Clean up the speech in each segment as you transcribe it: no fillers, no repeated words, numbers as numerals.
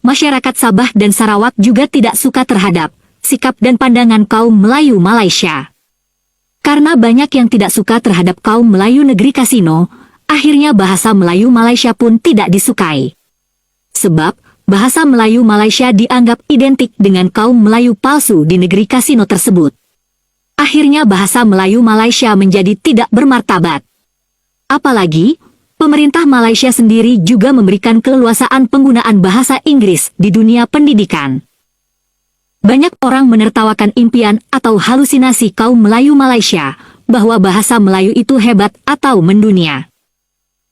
masyarakat Sabah dan Sarawak juga tidak suka terhadap sikap dan pandangan kaum Melayu Malaysia. Karena banyak yang tidak suka terhadap kaum Melayu negeri kasino, akhirnya bahasa Melayu Malaysia pun tidak disukai. Sebab, bahasa Melayu Malaysia dianggap identik dengan kaum Melayu palsu di negeri kasino tersebut. Akhirnya bahasa Melayu Malaysia menjadi tidak bermartabat. Apalagi, pemerintah Malaysia sendiri juga memberikan keleluasaan penggunaan bahasa Inggris di dunia pendidikan. Banyak orang menertawakan impian atau halusinasi kaum Melayu Malaysia bahwa bahasa Melayu itu hebat atau mendunia.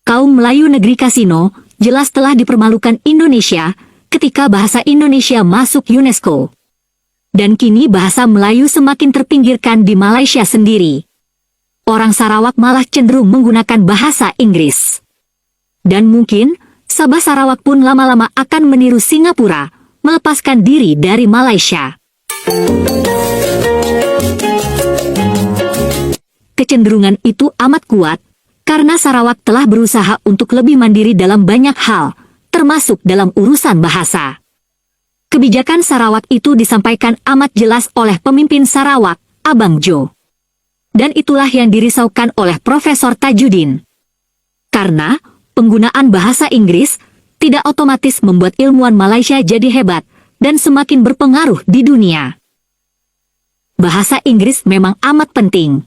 Kaum Melayu negeri kasino jelas telah dipermalukan Indonesia ketika bahasa Indonesia masuk UNESCO. Dan kini bahasa Melayu semakin terpinggirkan di Malaysia sendiri. Orang Sarawak malah cenderung menggunakan bahasa Inggris. Dan mungkin, Sabah Sarawak pun lama-lama akan meniru Singapura, melepaskan diri dari Malaysia. Kecenderungan itu amat kuat, karena Sarawak telah berusaha untuk lebih mandiri dalam banyak hal, termasuk dalam urusan bahasa. Kebijakan Sarawak itu disampaikan amat jelas oleh pemimpin Sarawak, Abang Jo. Dan itulah yang dirisaukan oleh Profesor Tajudin. Karena, penggunaan bahasa Inggris tidak otomatis membuat ilmuwan Malaysia jadi hebat dan semakin berpengaruh di dunia. Bahasa Inggris memang amat penting.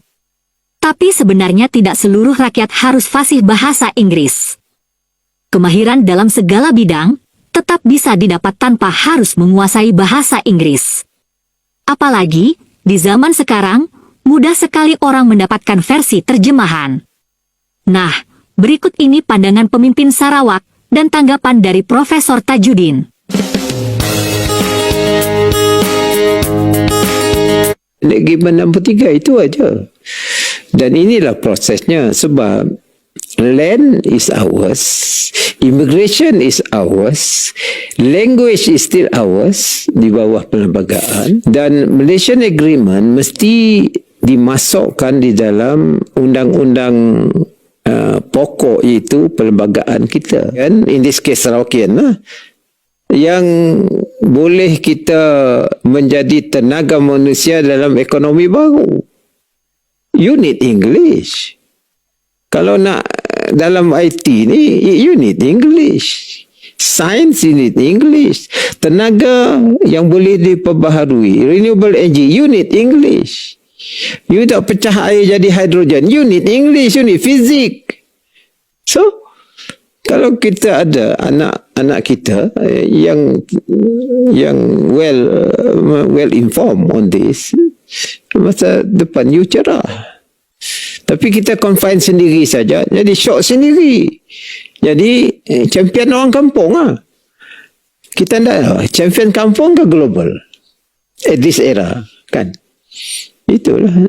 Tapi sebenarnya tidak seluruh rakyat harus fasih bahasa Inggris. Kemahiran dalam segala bidang tetap bisa didapat tanpa harus menguasai bahasa Inggris. Apalagi, di zaman sekarang, mudah sekali orang mendapatkan versi terjemahan. Nah, berikut ini pandangan pemimpin Sarawak dan tanggapan dari Profesor Tajudin. Negeri 63 itu aja. Dan inilah prosesnya, sebab land is ours, immigration is ours, language is still ours di bawah perlembagaan, dan Malaysian Agreement mesti dimasukkan di dalam undang-undang pokok itu perlembagaan kita, kan? In this case Sarawakian lah, yang boleh kita menjadi tenaga manusia dalam ekonomi baru. You need English. Kalau nak dalam IT ni, you need English. Science, you need English. Tenaga yang boleh diperbaharui, renewable energy, you need English. You tak pecah air jadi hidrogen, you need English, you need physics. So, kalau kita ada anak-anak kita yang well informed on this, masa depan you cerah. Tapi kita confine sendiri saja, jadi shock sendiri. Jadi champion orang kampung lah. Kita tak champion kampung ke global at this era, kan? Itulah.